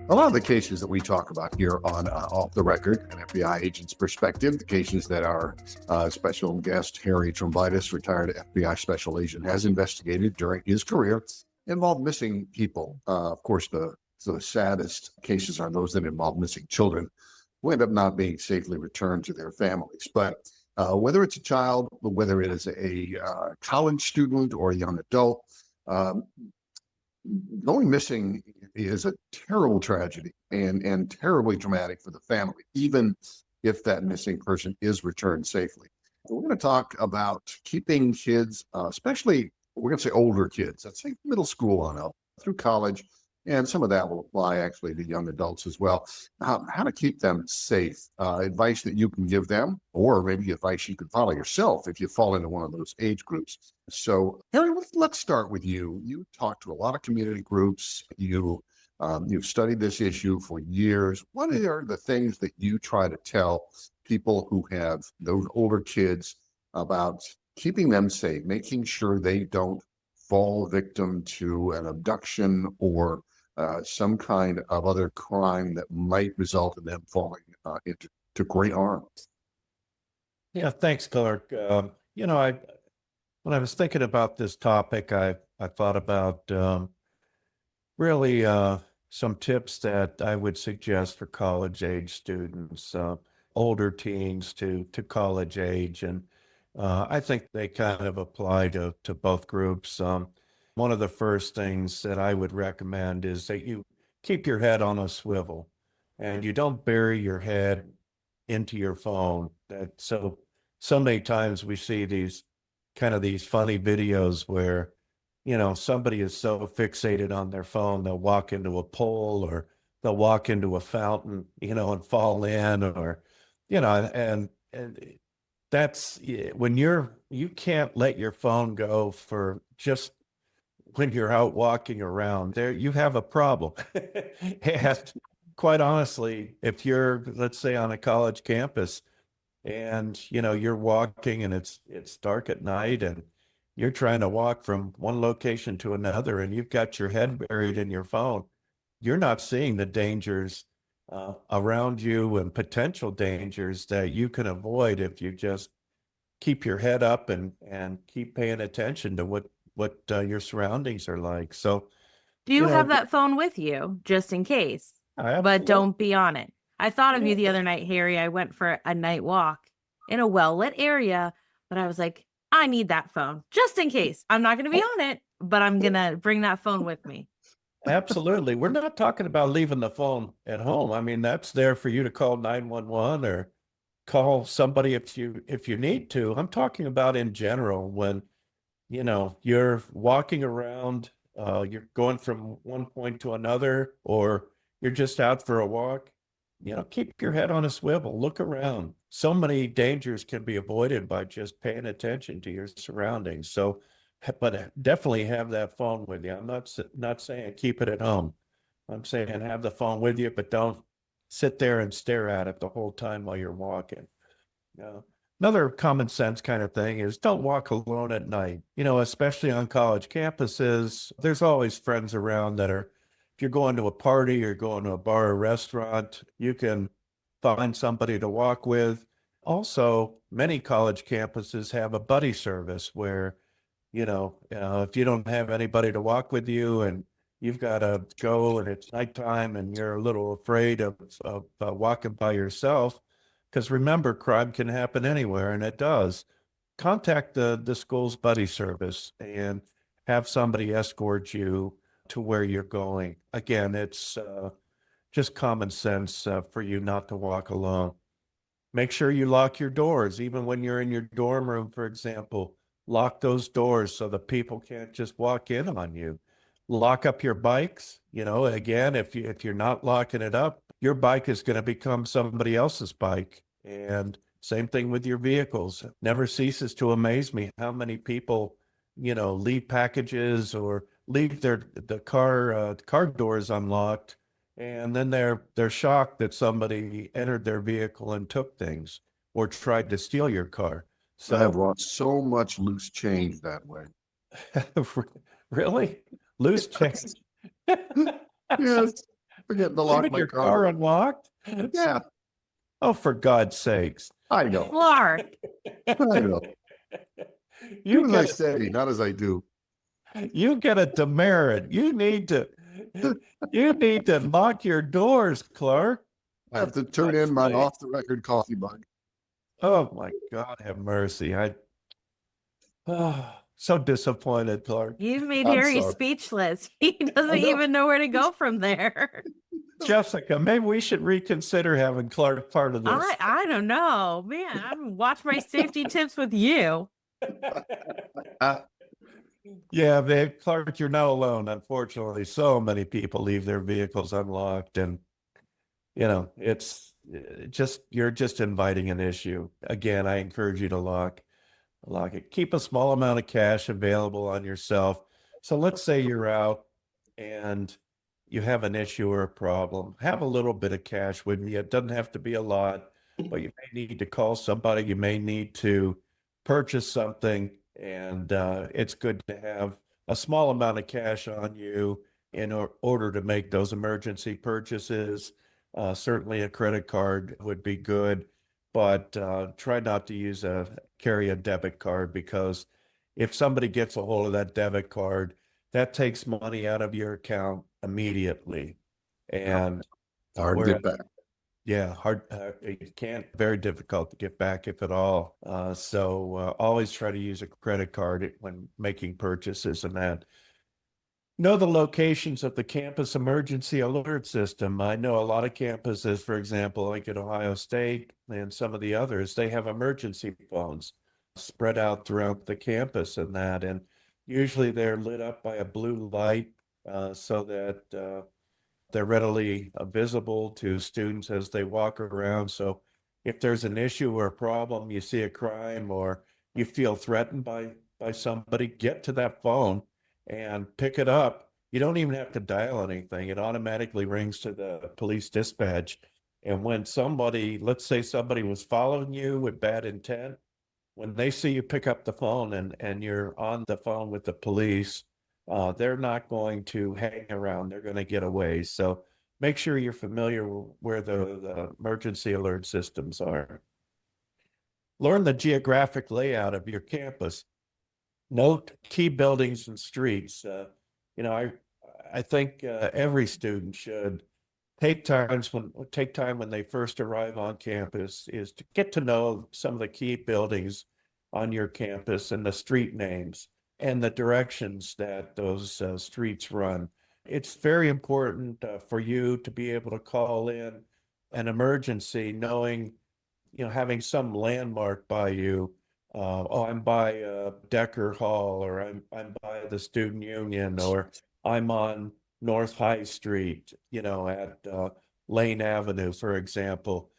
A lot of the cases that we talk about here on Off the Record, an FBI agent's perspective, the cases that our special guest, Harry Trombitas, retired FBI special agent, has investigated during his career, involve missing people. Of course, the saddest cases are those that involve missing children who end up not being safely returned to their families. But whether it's a child, whether it is a college student or a young adult, um, going missing is a terrible tragedy and terribly traumatic for the family, even if that missing person is returned safely. We're going to talk about keeping kids, especially we're going to say older kids, let's say middle school on up through college, and some of that will apply actually to young adults as well. How to keep them safe, advice that you can give them, or maybe advice you can follow yourself if you fall into one of those age groups. So, Harry, let's start with you. You talk to a lot of community groups. You've studied this issue for years. What are the things that you try to tell people who have those older kids about keeping them safe, making sure they don't fall victim to an abduction or some kind of other crime that might result in them falling into great harm? Yeah, thanks, Clark. When I was thinking about this topic, I thought about really some tips that I would suggest for college age students, older teens to college age, and I think they kind of apply to both groups. One of the first things that I would recommend is that you keep your head on a swivel and you don't bury your head into your phone. So many times we see these funny videos where, somebody is so fixated on their phone, they'll walk into a pole or they'll walk into a fountain, and fall in, or, and that's when you can't let your phone go for just when you're out walking around there, you have a problem. And quite honestly, if you're, let's say, on a college campus and, you're walking and it's dark at night and you're trying to walk from one location to another and you've got your head buried in your phone, you're not seeing the dangers around you and potential dangers that you can avoid if you just keep your head up and keep paying attention to what your surroundings are like. So, do you have that phone with you just in case? But don't be on it. I thought of you the other night, Harry. I went for a night walk in a well-lit area, but I was like, I need that phone just in case. I'm not going to be on it, but I'm going to bring that phone with me. Absolutely. We're not talking about leaving the phone at home. I mean, that's there for you to call 911 or call somebody if you need to. I'm talking about in general when, you're walking around, you're going from one point to another, or you're just out for a walk, keep your head on a swivel, look around. So many dangers can be avoided by just paying attention to your surroundings. So, but definitely have that phone with you. I'm not saying keep it at home. I'm saying have the phone with you, but don't sit there and stare at it the whole time while you're walking. Another common sense kind of thing is don't walk alone at night. Especially on college campuses, there's always friends around if you're going to a party or going to a bar or restaurant, you can find somebody to walk with. Also, many college campuses have a buddy service where, if you don't have anybody to walk with you and you've got to go and it's nighttime and you're a little afraid of walking by yourself, because remember, crime can happen anywhere, and it does. Contact the school's buddy service and have somebody escort you to where you're going. Again, it's just common sense for you not to walk alone. Make sure you lock your doors, even when you're in your dorm room, for example. Lock those doors so the people can't just walk in on you. Lock up your bikes. Again, if you're not locking it up, your bike is going to become somebody else's bike. And same thing with your vehicles. It never ceases to amaze me how many people, leave packages or leave the car doors unlocked, and then they're shocked that somebody entered their vehicle and took things or tried to steal your car. So I've lost so much loose change that way. Really? Loose change? Yes. Forgetting to lock Leaving my your car. car unlocked? Yeah, Oh, for God's sakes. I know. Clark. I know. You Do as I get say, not as I do. you get a demerit. You need to lock your doors, Clark. I have to turn in my off-the-record coffee mug. Oh my God, have mercy. So disappointed, Clark. You've made I'm Harry sorry. speechless. He doesn't I know. even know where to go from there. Jessica, maybe we should reconsider having Clark part of this. I don't know. Man, I'm watch my safety tips with you. Yeah, babe, Clark, you're not alone. Unfortunately, so many people leave their vehicles unlocked, and it's you're just inviting an issue. Again, I encourage you to lock it. Keep a small amount of cash available on yourself. So let's say you're out and you have an issue or a problem. Have a little bit of cash with you. It doesn't have to be a lot, but you may need to call somebody. You may need to purchase something, and it's good to have a small amount of cash on you in order to make those emergency purchases. Certainly a credit card would be good, but try not to carry a debit card, because if somebody gets a hold of that debit card, that takes money out of your account immediately. And Hard to get back. yeah, it can't, very difficult to get back, if at all. So always try to use a credit card when making purchases, and that. Know the locations of the campus emergency alert system. I know a lot of campuses, for example, like at Ohio State and some of the others, they have emergency phones spread out throughout the campus, and usually they're lit up by a blue light, so that they're readily visible to students as they walk around. So if there's an issue or a problem, you see a crime, or you feel threatened by somebody, get to that phone and pick it up. You don't even have to dial anything. It automatically rings to the police dispatch. And when let's say somebody was following you with bad intent, when they see you pick up the phone and you're on the phone with the police, they're not going to hang around. They're going to get away. So make sure you're familiar where the emergency alert systems are. Learn the geographic layout of your campus. Note key buildings and streets. I think every student should take time when they first arrive on campus, is to get to know some of the key buildings on your campus and the street names and the directions that those streets run. It's very important for you to be able to call in an emergency knowing, having some landmark by you. I'm by Decker Hall, or I'm by the Student Union, or I'm on North High Street, at Lane Avenue, for example.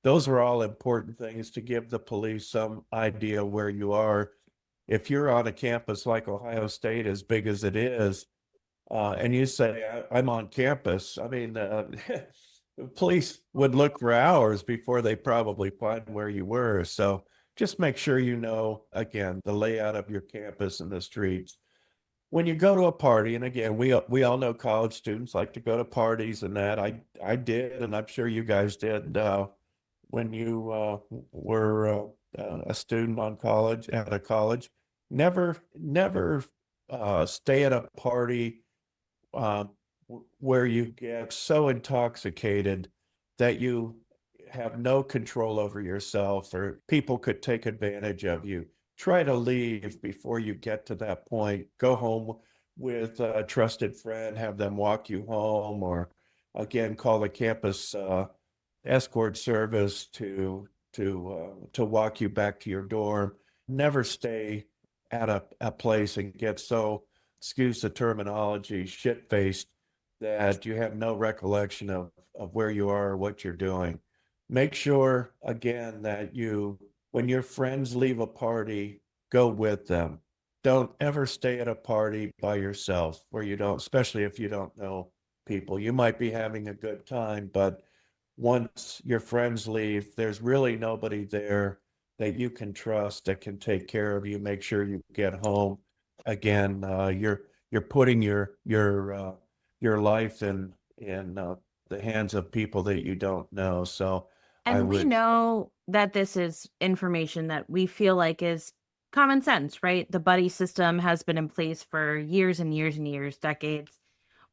Those are all important things to give the police some idea where you are. If you're on a campus like Ohio State, as big as it is, and you say, I'm on campus, I mean, the police would look for hours before they probably find where you were. So just make sure you know, again, the layout of your campus and the streets. When you go to a party, and again, we all know college students like to go to parties, and that I did, and I'm sure you guys did when you were a student at a college. Never stay at a party where you get so intoxicated that you have no control over yourself, or people could take advantage of you. Try to leave before you get to that point. Go home with a trusted friend, have them walk you home, or again, call the campus escort service to walk you back to your dorm. Never stay at a place and get so, excuse the terminology, shit-faced, that you have no recollection of where you are or what you're doing. Make sure, again, that when your friends leave a party, go with them. Don't ever stay at a party by yourself where you don't, especially if you don't know people. You might be having a good time, but once your friends leave, there's really nobody there that you can trust, that can take care of you, make sure you get home. Again, you're putting your life in in the hands of people that you don't know. So And we know that this is information that we feel like is common sense, right? The buddy system has been in place for years and years and years, decades,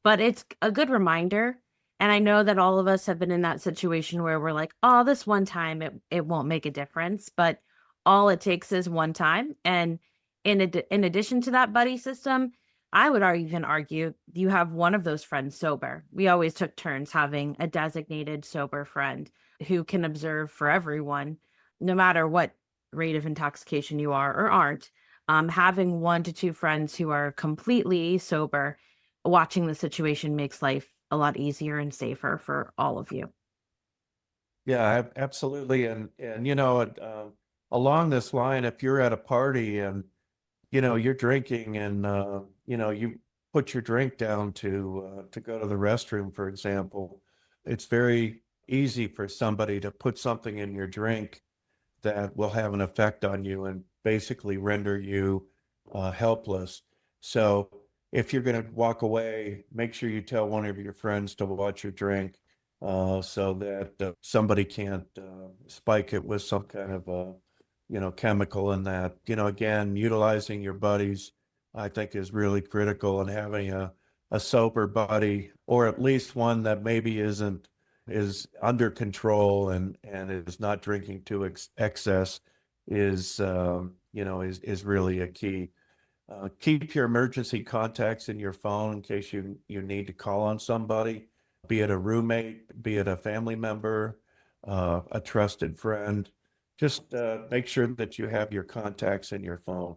but it's a good reminder. And I know that all of us have been in that situation where we're like, oh, this one time it won't make a difference, but all it takes is one time. And in addition to that buddy system, I would even argue you have one of those friends sober. We always took turns having a designated sober friend who can observe for everyone, no matter what rate of intoxication you are or aren't. Having 1 to 2 friends who are completely sober, watching the situation makes life a lot easier and safer for all of you. Yeah, absolutely. And along this line, if you're at a party and you're drinking and you put your drink down to go to the restroom, for example, it's very easy for somebody to put something in your drink that will have an effect on you and basically render you helpless. So if you're going to walk away, make sure you tell one of your friends to watch your drink so that somebody can't spike it with some kind of chemical in that. Again, utilizing your buddies, I think, is really critical, and having a sober buddy, or at least one that maybe is under control and is not drinking to excess, is really a key. Keep your emergency contacts in your phone in case you need to call on somebody, be it a roommate, be it a family member, a trusted friend. Just make sure that you have your contacts in your phone.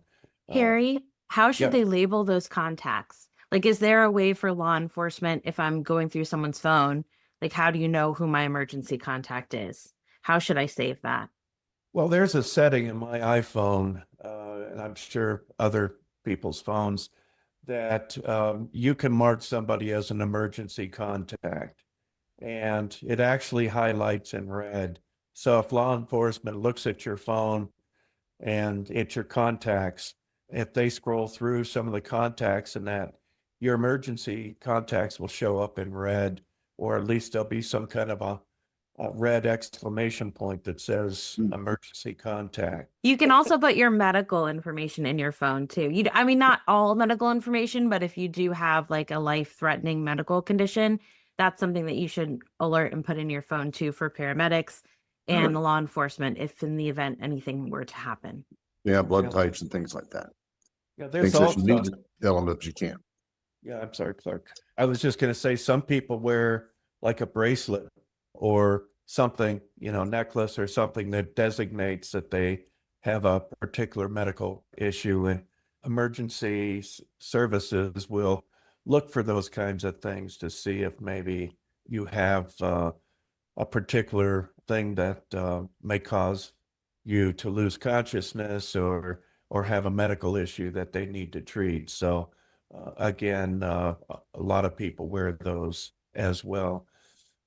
Harry, how should yeah. they label those contacts? Like, is there a way for law enforcement, if I'm going through someone's phone, like, how do you know who my emergency contact is? How should I save that? Well, there's a setting in my iPhone, and I'm sure other people's phones, that you can mark somebody as an emergency contact, and it actually highlights in red. So if law enforcement looks at your phone and it's your contacts, if they scroll through some of the contacts and that, your emergency contacts will show up in red, or at least there'll be some kind of a red exclamation point that says emergency contact. You can also put your medical information in your phone too. I mean, not all medical information, but if you do have like a life-threatening medical condition, that's something that you should alert and put in your phone too for paramedics and the law enforcement if in the event anything were to happen. Yeah, blood types and things like that. Yeah, there's things that also you need to tell them that you can. Yeah, I'm sorry, Clark. I was just going to say some people wear like a bracelet or something, necklace or something that designates that they have a particular medical issue, and emergency services will look for those kinds of things to see if maybe you have a particular thing that may cause you to lose consciousness or have a medical issue that they need to treat. So again, a lot of people wear those as well.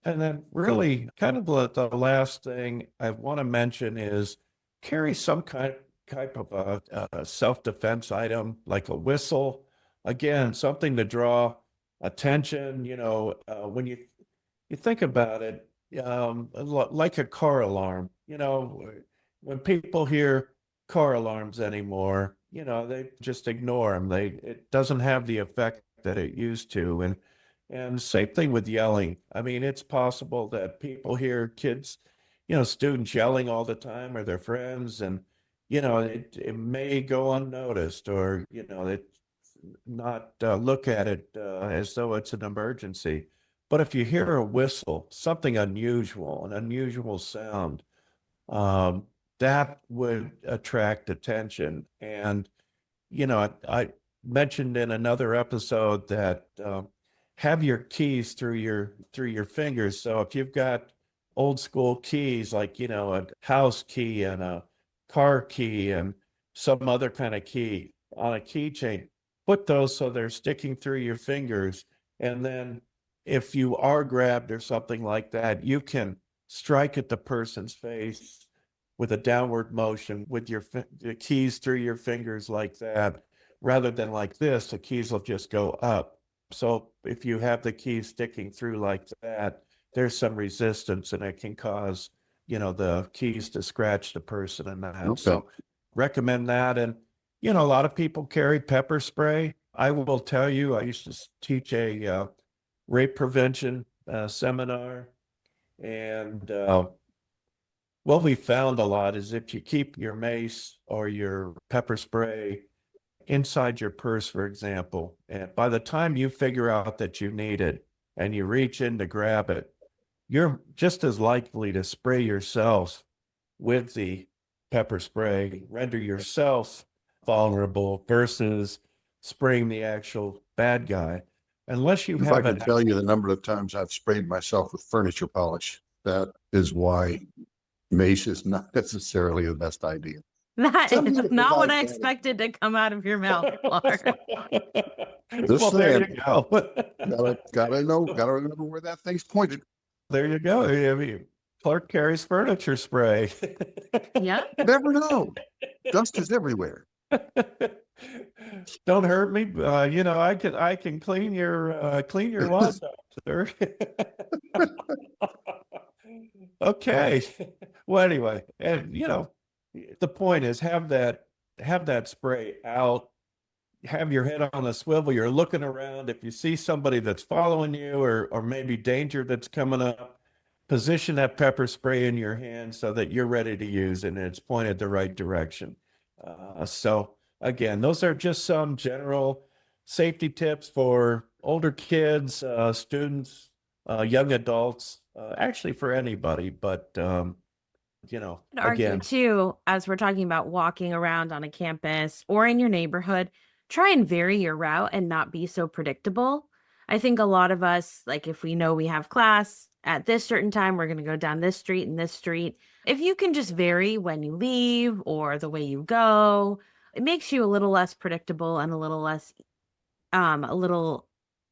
And then really kind of the last thing I want to mention is carry some type of a self-defense item like a whistle. Again, something to draw attention. When you think about it, like a car alarm. When people hear car alarms anymore, they just ignore them. It doesn't have the effect that it used to. And same thing with yelling. I mean, it's possible that people hear kids, students yelling all the time or their friends, and it may go unnoticed, or it not look at it as though it's an emergency. But if you hear a whistle, something unusual, an unusual sound, that would attract attention. And I mentioned in another episode that have your keys through your fingers. So if you've got old school keys, like a house key and a car key and some other kind of key on a keychain, put those so they're sticking through your fingers. And then if you are grabbed or something like that, you can strike at the person's face with a downward motion with the keys through your fingers like that, rather than like this. The keys will just go up. So if you have the key sticking through like that, there's some resistance and it can cause, the keys to scratch the person and that. Okay. So recommend that. And, a lot of people carry pepper spray. I will tell you, I used to teach a rape prevention seminar. And what we found a lot is if you keep your mace or your pepper spray inside your purse, for example, and by the time you figure out that you need it and you reach in to grab it, you're just as likely to spray yourself with the pepper spray, render yourself vulnerable versus spraying the actual bad guy. Unless you If have I could tell you the number of times I've sprayed myself with furniture polish, that is why mace is not necessarily the best idea. That is not what I expected to come out of your mouth, Clark. Well, there you go. Gotta remember where that thing's pointed. There you go. I mean, Clark carries furniture spray. Yeah. Never know. Dust is everywhere. Don't hurt me. I can clean your lawn, sir. Okay. Well, anyway, and the point is have that spray out, have your head on a swivel. You're looking around. If you see somebody that's following you or maybe danger that's coming up, position that pepper spray in your hand so that you're ready to use it and it's pointed the right direction. So again, those are just some general safety tips for older kids, students, young adults, actually for anybody, but I'd argue too, as we're talking about walking around on a campus or in your neighborhood, try and vary your route and not be so predictable. I think a lot of us, like if we know we have class at this certain time, we're going to go down this street and this street. If you can just vary when you leave or the way you go, it makes you a little less predictable and a little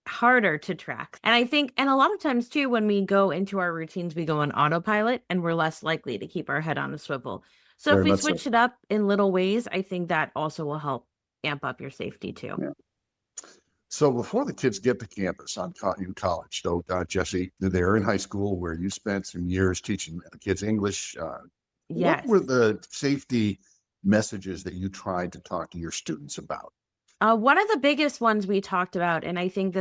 harder to track. And I think, and a lot of times too, when we go into our routines, we go on autopilot and we're less likely to keep our head on a swivel. So if we switch it up in little ways, I think that also will help amp up your safety too. Yeah. So before the kids get to campus in college, though, Jessie, they're in high school where you spent some years teaching kids English. Yes. What were the safety messages that you tried to talk to your students about? One of the biggest ones we talked about, and I think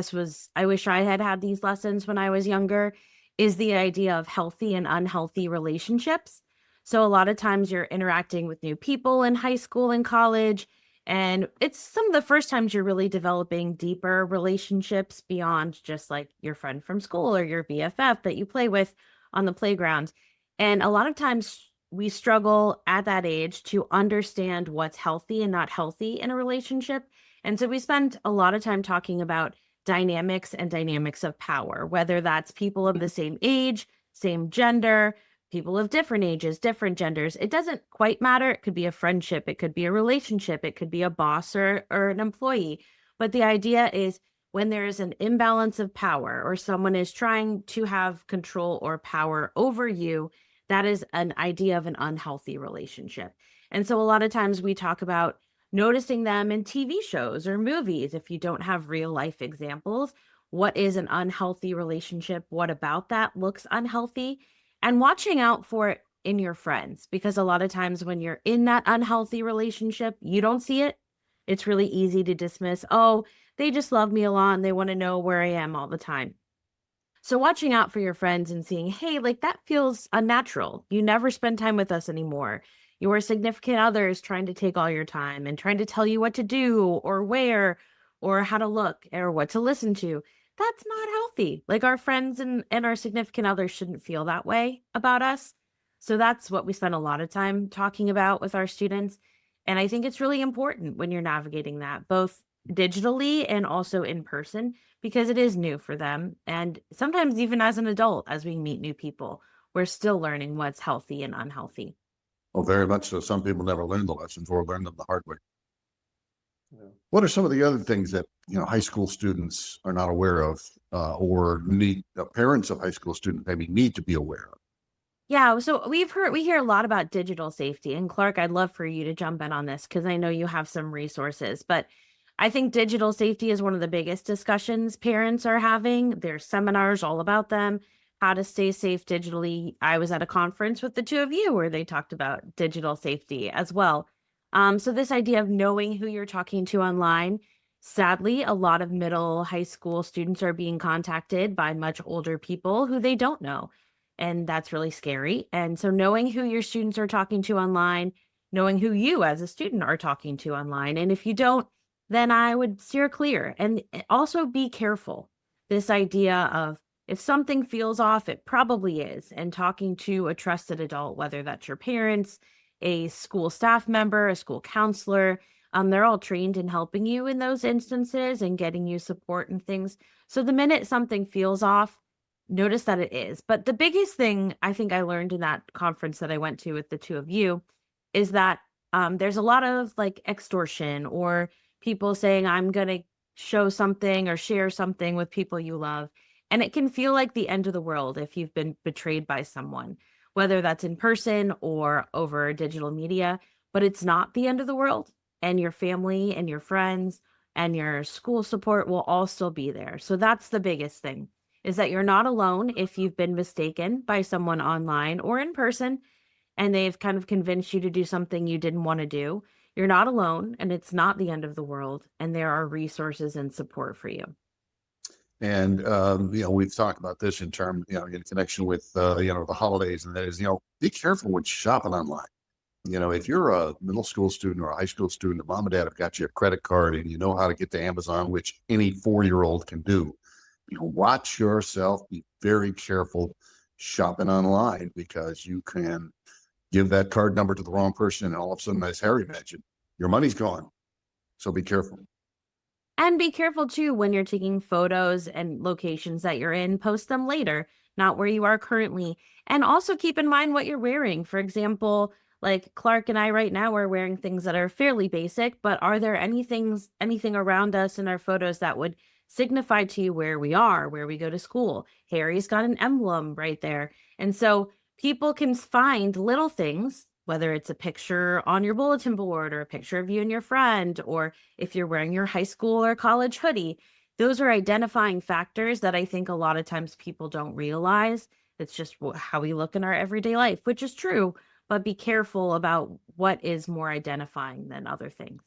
I wish I had these lessons when I was younger, is the idea of healthy and unhealthy relationships. So a lot of times you're interacting with new people in high school and college, and it's some of the first times you're really developing deeper relationships beyond just like your friend from school or your BFF that you play with on the playground. And a lot of times we struggle at that age to understand what's healthy and not healthy in a relationship. And so we spend a lot of time talking about dynamics and dynamics of power, whether that's people of the same age, same gender, people of different ages, different genders. It doesn't quite matter. It could be a friendship. It could be a relationship. It could be a boss or an employee. But the idea is when there is an imbalance of power or someone is trying to have control or power over you, that is an idea of an unhealthy relationship. And so a lot of times we talk about noticing them in TV shows or movies. If you don't have real life examples, what is an unhealthy relationship? What about that looks unhealthy? And watching out for it in your friends, because a lot of times when you're in that unhealthy relationship, you don't see it. It's really easy to dismiss, oh, they just love me a lot and they want to know where I am all the time. So watching out for your friends and seeing, hey, like that feels unnatural. You never spend time with us anymore. Your significant other is trying to take all your time and trying to tell you what to do or where or how to look or what to listen to. That's not healthy. Like our friends and our significant others shouldn't feel that way about us. So that's what we spend a lot of time talking about with our students. And I think it's really important when you're navigating that, both digitally and also in person, because it is new for them. And sometimes even as an adult, as we meet new people, we're still learning what's healthy and unhealthy. Well, very much so. Some people never learn the lessons or learn them the hard way. Yeah. What are some of the other things that high school students are not aware of, or need parents of high school students maybe need to be aware of? Yeah, so we hear a lot about digital safety, and Clark, I'd love for you to jump in on this because I know you have some resources. But I think digital safety is one of the biggest discussions parents are having. There's seminars all about them, how to stay safe digitally. I was at a conference with the two of you where they talked about digital safety as well. So this idea of knowing who you're talking to online, sadly, a lot of middle high school students are being contacted by much older people who they don't know. And that's really scary. And so knowing who your students are talking to online, knowing who you as a student are talking to online. And if you don't, then I would steer clear and also be careful. This idea of if something feels off, it probably is. And talking to a trusted adult, whether that's your parents, a school staff member, a school counselor, they're all trained in helping you in those instances and getting you support and things. So the minute something feels off, notice that it is. But the biggest thing I think I learned in that conference that I went to with the two of you is that there's a lot of like extortion or people saying, I'm going to show something or share something with people you love. And it can feel like the end of the world if you've been betrayed by someone, whether that's in person or over digital media, but it's not the end of the world. And your family and your friends and your school support will all still be there. So that's the biggest thing, is that you're not alone if you've been mistaken by someone online or in person, and they've kind of convinced you to do something you didn't want to do. You're not alone, and it's not the end of the world, and there are resources and support for you. And, we've talked about this in terms, in connection with, the holidays, and that is, be careful when shopping online. If you're a middle school student or a high school student, mom and dad have got you a credit card and you know how to get to Amazon, which any 4-year-old can do. Watch yourself, be very careful shopping online, because you can give that card number to the wrong person and all of a sudden, as Harry mentioned, your money's gone. So be careful. And be careful too when you're taking photos and locations that you're in, post them later, not where you are currently. And also keep in mind what you're wearing. For example, like Clark and I right now are wearing things that are fairly basic, but are there anything around us in our photos that would signify to you where we are, where we go to school? Harry's got an emblem right there. And so people can find little things, whether it's a picture on your bulletin board or a picture of you and your friend, or if you're wearing your high school or college hoodie. Those are identifying factors that I think a lot of times people don't realize. It's just how we look in our everyday life, which is true, but be careful about what is more identifying than other things.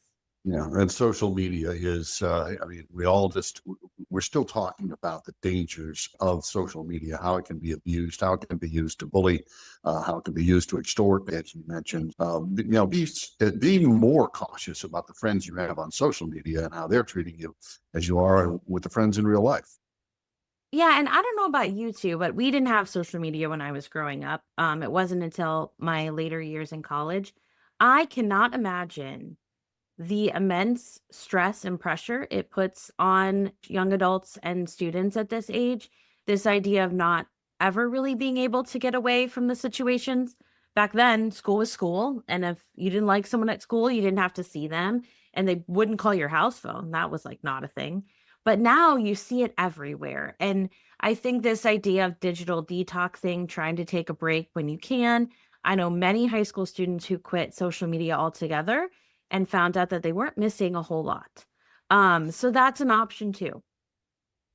Yeah, and social media is, we're still talking about the dangers of social media, how it can be abused, how it can be used to bully, how it can be used to extort, as you mentioned. Be more cautious about the friends you have on social media and how they're treating you as you are with the friends in real life. Yeah, and I don't know about you two, but we didn't have social media when I was growing up. It wasn't until my later years in college. I cannot imagine the immense stress and pressure it puts on young adults and students at this age. This idea of not ever really being able to get away from the situations. Back then, school was school. And if you didn't like someone at school, you didn't have to see them, and they wouldn't call your house phone. That was like not a thing. But now you see it everywhere. And I think this idea of digital detoxing, trying to take a break when you can. I know many high school students who quit social media altogether and found out that they weren't missing a whole lot. So that's an option too.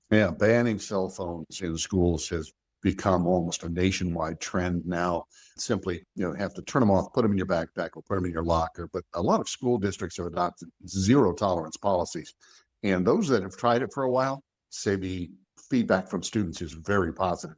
Yeah, banning cell phones in schools has become almost a nationwide trend now. Simply, have to turn them off, put them in your backpack, or put them in your locker. But a lot of school districts have adopted zero tolerance policies. And those that have tried it for a while say the feedback from students is very positive.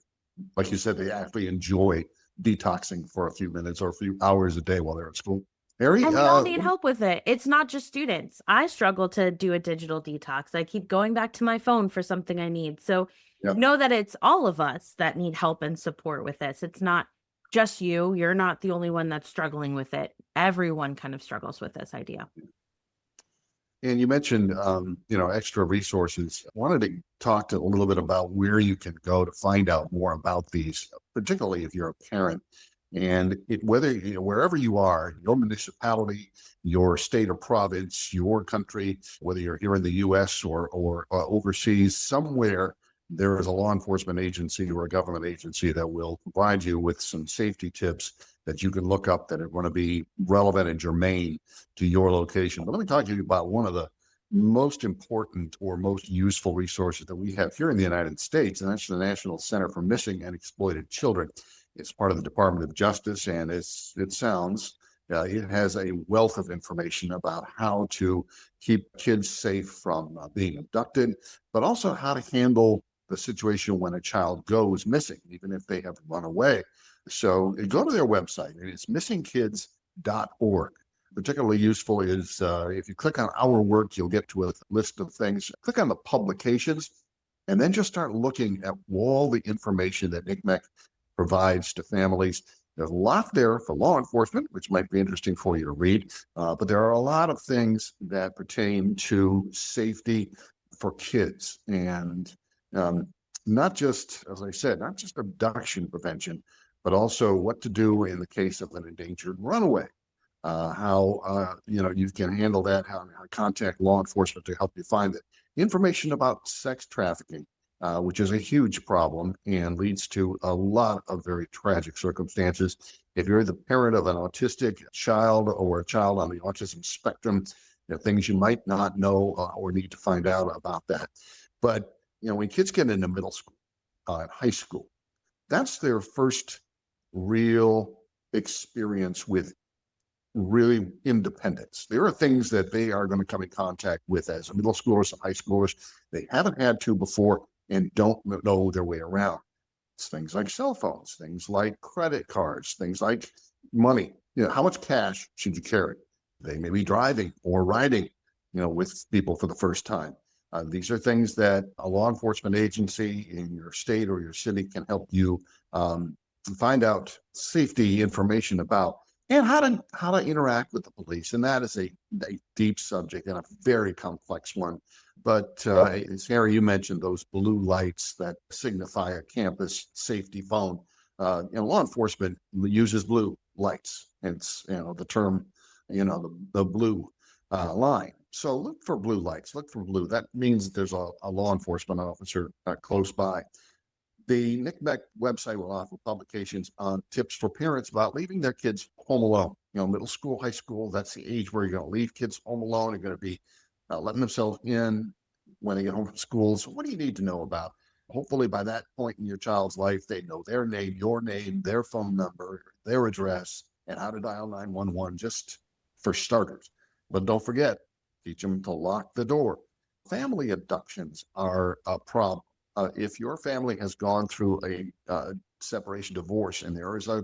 Like you said, they actually enjoy detoxing for a few minutes or a few hours a day while they're at school. Harry, and we all need help with it. It's not just students. I struggle to do a digital detox. I keep going back to my phone for something I need. So know that it's all of us that need help and support with this. It's not just you. You're not the only one that's struggling with it. Everyone kind of struggles with this idea. And you mentioned, extra resources. I wanted to talk a little bit about where you can go to find out more about these, particularly if you're a parent. And wherever you are, your municipality, your state or province, your country, whether you're here in the U.S. or overseas, somewhere there is a law enforcement agency or a government agency that will provide you with some safety tips that you can look up that are going to be relevant and germane to your location. But let me talk to you about one of the most important or most useful resources that we have here in the United States, and that's the National Center for Missing and Exploited Children. It's part of the Department of Justice, and it has a wealth of information about how to keep kids safe from being abducted, but also how to handle the situation when a child goes missing, even if they have run away. So go to their website. It's missingkids.org. Particularly useful is if you click on Our Work, you'll get to a list of things. Click on the publications, and then just start looking at all the information that NCMEC provides to families. There's a lot there for law enforcement, which might be interesting for you to read, but there are a lot of things that pertain to safety for kids, and not just, as I said, not just abduction prevention, but also what to do in the case of an endangered runaway. How you can handle that, how to contact law enforcement to help you find it. Information about sex trafficking, which is a huge problem and leads to a lot of very tragic circumstances. If you're the parent of an autistic child or a child on the autism spectrum, there are things you might not know or need to find out about that. But when kids get into middle school and high school, that's their first real experience with really independence. There are things that they are going to come in contact with as middle schoolers and high schoolers they haven't had to before and don't know their way around. It's things like cell phones, things like credit cards, things like money. How much cash should you carry? They may be driving or riding, with people for the first time. These are things that a law enforcement agency in your state or your city can help you find out safety information about, and how to interact with the police. And that is a deep subject and a very complex one. But as Harry, you mentioned those blue lights that signify a campus safety phone. Law enforcement uses blue lights. It's the term, the blue line. So look for blue lights. Look for blue. That means that there's a law enforcement officer close by. The NCMEC website will offer publications on tips for parents about leaving their kids home alone. Middle school, high school, that's the age where you're going to leave kids home alone. You're going to be letting themselves in when they get home from school. So what do you need to know about? Hopefully by that point in your child's life, they know their name, your name, their phone number, their address, and how to dial 911, just for starters. But don't forget, teach them to lock the door. Family abductions are a problem. If your family has gone through a separation divorce and there is a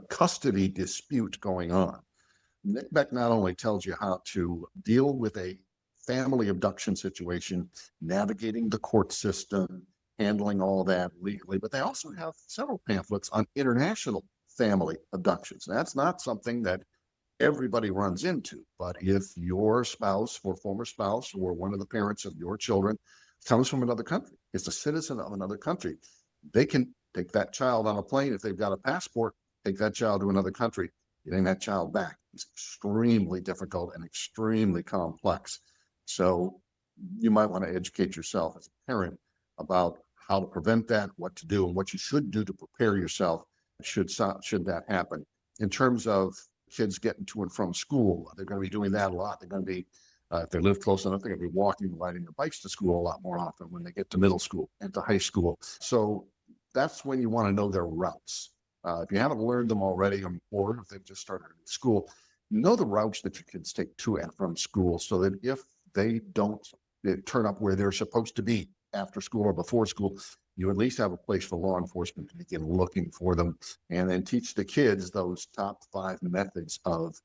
custody dispute going on, NCMEC not only tells you how to deal with a family abduction situation, navigating the court system, handling all that legally, but they also have several pamphlets on international family abductions. That's not something that everybody runs into, but if your spouse or former spouse or one of the parents of your children comes from another country, is a citizen of another country, they can take that child on a plane. If they've got a passport, take that child to another country, getting that child back. It's extremely difficult and extremely complex. So you might want to educate yourself as a parent about how to prevent that, what to do, and what you should do to prepare yourself should that happen. In terms of kids getting to and from school, they're going to be doing that a lot. They're going to be if they live close enough, they're going to be walking and riding their bikes to school a lot more often when they get to middle school and to high school. So that's when you want to know their routes. If you haven't learned them already, or if they've just started school, know the routes that your kids take to and from school, so that if they don't turn up where they're supposed to be after school or before school, you at least have a place for law enforcement to begin looking for them, and then teach the kids those top 5 methods of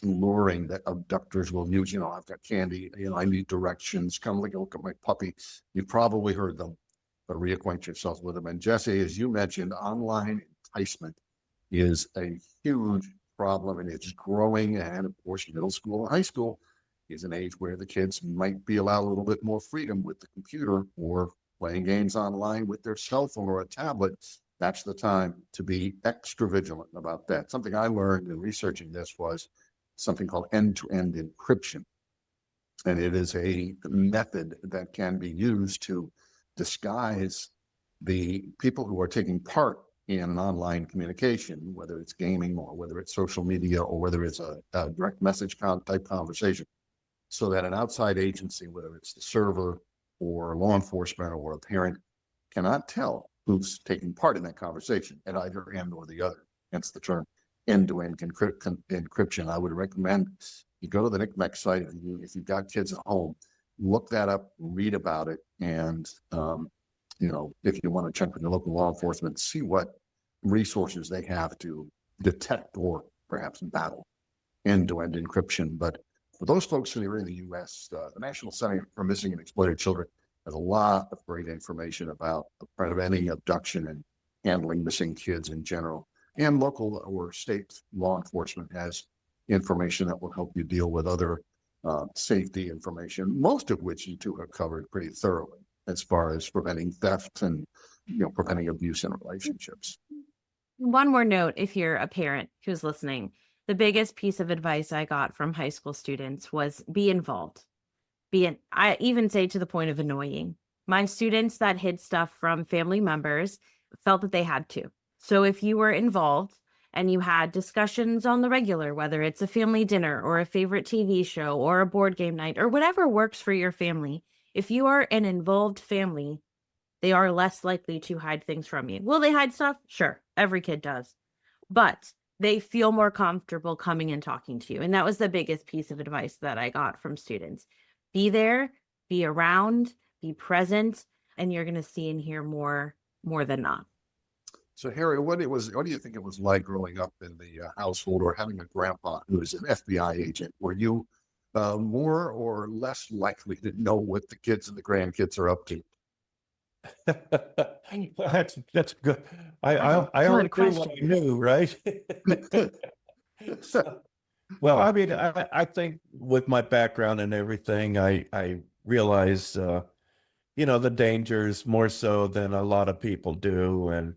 luring that abductors will use. I've got candy, I need directions, come look at my puppy. You've probably heard them, but reacquaint yourself with them. And Jessie, as you mentioned, online enticement is a huge problem, and it's growing. And of course, middle school and high school is an age where the kids might be allowed a little bit more freedom with the computer or playing games online with their cell phone or a tablet. That's the time to be extra vigilant about that. Something I learned in researching this was something called end-to-end encryption. And it is a method that can be used to disguise the people who are taking part in an online communication, whether it's gaming or whether it's social media or whether it's a direct message type conversation. so that an outside agency, whether it's the server or law enforcement or a parent, cannot tell who's taking part in that conversation at either end or the other. Hence the term end-to-end encryption. I would recommend you go to the NCMEC site, and if you've got kids at home, look that up, read about it, and if you want to check with your local law enforcement, see what resources they have to detect or perhaps battle end-to-end encryption. But for those folks who are in the U.S., the National Center for Missing and Exploited Children has a lot of great information about preventing abduction and handling missing kids in general. And local or state law enforcement has information that will help you deal with other safety information, most of which you two have covered pretty thoroughly as far as preventing theft and preventing abuse in relationships. One more note, if you're a parent who's listening, the biggest piece of advice I got from high school students was be involved. I even say to the point of annoying. My students that hid stuff from family members felt that they had to. So if you were involved and you had discussions on the regular, whether it's a family dinner or a favorite TV show or a board game night or whatever works for your family, if you are an involved family, they are less likely to hide things from you. Will they hide stuff? Sure. Every kid does. But they feel more comfortable coming and talking to you. And that was the biggest piece of advice that I got from students. Be there, be around, be present, and you're going to see and hear more than not. So Harry, what do you think it was like growing up in the household or having a grandpa who is an FBI agent? Were you more or less likely to know what the kids and the grandkids are up to? That's good. I only knew what I knew, right? Well, I mean, I think with my background and everything, I realize, the dangers more so than a lot of people do. And,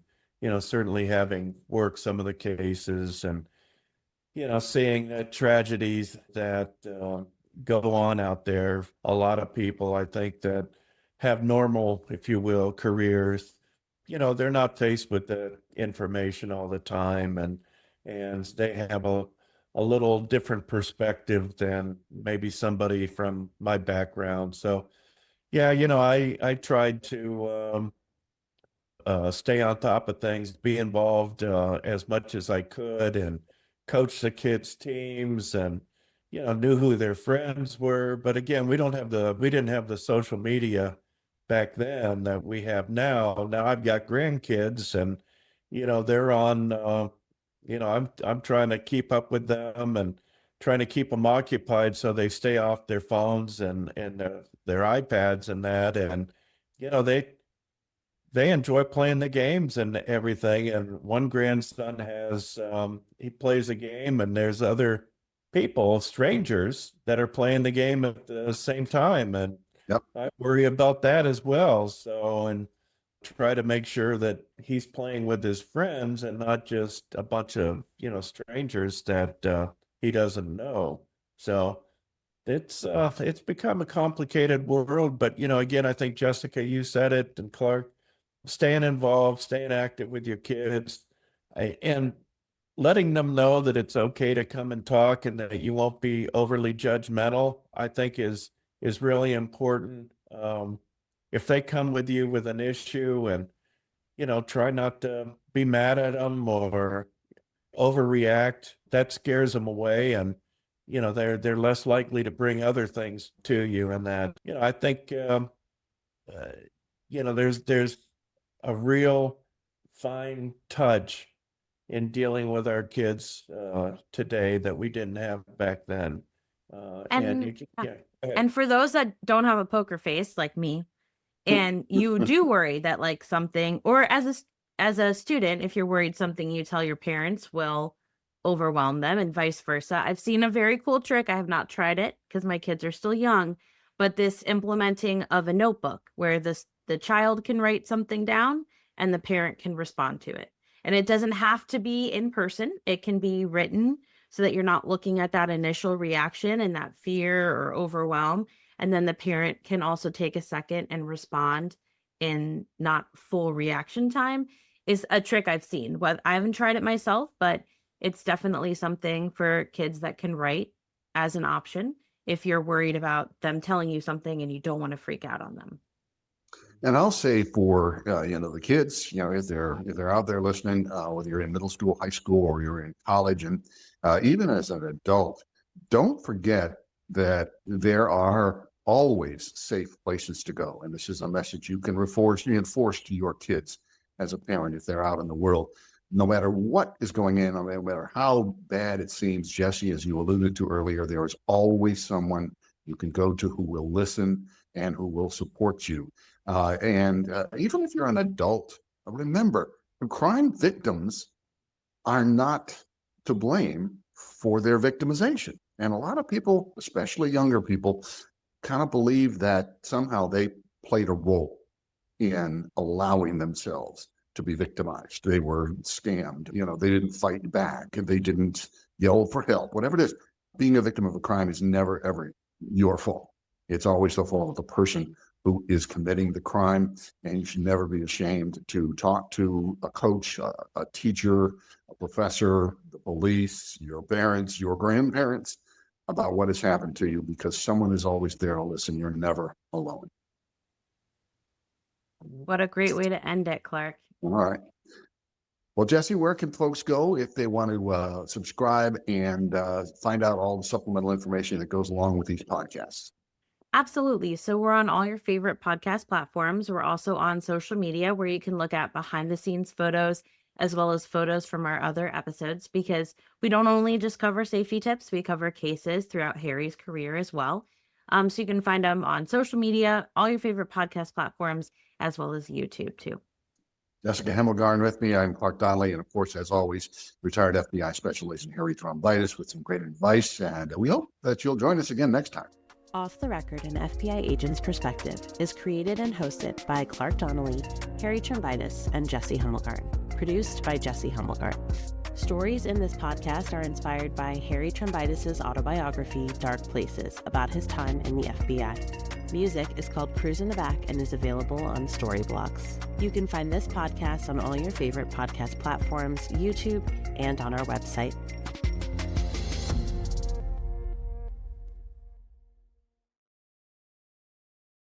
certainly having worked some of the cases and, seeing the tragedies that go on out there, a lot of people, I think, that have normal, if you will, careers, they're not faced with the information all the time. And they have a little different perspective than maybe somebody from my background. So, yeah, I tried to stay on top of things, be involved as much as I could, and coach the kids' teams, and knew who their friends were. But again, we didn't have the social media back then that we have now. Now I've got grandkids, and they're on. I'm trying to keep up with them and trying to keep them occupied so they stay off their phones and their iPads and that, and they enjoy playing the games and everything. And one grandson has he plays a game, and there's other people, strangers, that are playing the game at the same time, and Yep. I worry about that as well. So, and try to make sure that he's playing with his friends and not just a bunch of strangers that he doesn't know. So it's become a complicated world. But again, I think, Jessica, you said it, and Clark, staying involved, staying active with your kids, and letting them know that it's okay to come and talk and that you won't be overly judgmental, I think is really important. If they come with you with an issue, and try not to be mad at them or overreact, that scares them away, and they're less likely to bring other things to you. And that I think there's a real fine touch in dealing with our kids today that we didn't have back then. And for those that don't have a poker face like me, and you do worry that like something, or as a student, if you're worried something you tell your parents will overwhelm them and vice versa. I've seen a very cool trick. I have not tried it because my kids are still young, but this implementing of a notebook where the child can write something down and the parent can respond to it. And it doesn't have to be in person. It can be written so that you're not looking at that initial reaction and that fear or overwhelm. And then the parent can also take a second and respond in not full reaction time. Is a trick I've seen. I haven't tried it myself, but it's definitely something for kids that can write as an option. if you're worried about them telling you something and you don't want to freak out on them. And I'll say for the kids, if they're out there listening, whether you're in middle school, high school, or you're in college, and even as an adult, don't forget that there are always safe places to go. And this is a message you can reinforce to your kids as a parent if they're out in the world. No matter what is going on, no matter how bad it seems, Jessie, as you alluded to earlier, there is always someone you can go to who will listen and who will support you. And even if you're an adult, remember, crime victims are not to blame for their victimization. And a lot of people, especially younger people, kind of believe that somehow they played a role in allowing themselves to be victimized. They were scammed. They didn't fight back. They didn't yell for help. Whatever it is, being a victim of a crime is never, ever your fault. It's always the fault of the person who is committing the crime, and you should never be ashamed to talk to a coach, a teacher, a professor, the police, your parents, your grandparents about what has happened to you, because someone is always there to listen. You're never alone. What a great way to end it, Clark. All right. Well, Jessie, where can folks go if they want to subscribe and find out all the supplemental information that goes along with these podcasts? Absolutely. So we're on all your favorite podcast platforms. We're also on social media where you can look at behind the scenes photos as well as photos from our other episodes, because we don't only just cover safety tips, we cover cases throughout Harry's career as well. So you can find them on social media, all your favorite podcast platforms, as well as YouTube too. Jessica Hemmelgarn with me. I'm Clark Donley. And of course, as always, retired FBI Special Agent Harry Trombitas with some great advice. And we hope that you'll join us again next time. Off the Record, an FBI Agent's Perspective is created and hosted by Clark Donley, Harry Trombitas, and Jessie Hemmelgarn. Produced by Jessie Hemmelgarn. Stories in this podcast are inspired by Harry Trombitas' autobiography, Dark Places, about his time in the FBI. Music is called Cruise in the Back and is available on Storyblocks. You can find this podcast on all your favorite podcast platforms, YouTube, and on our website.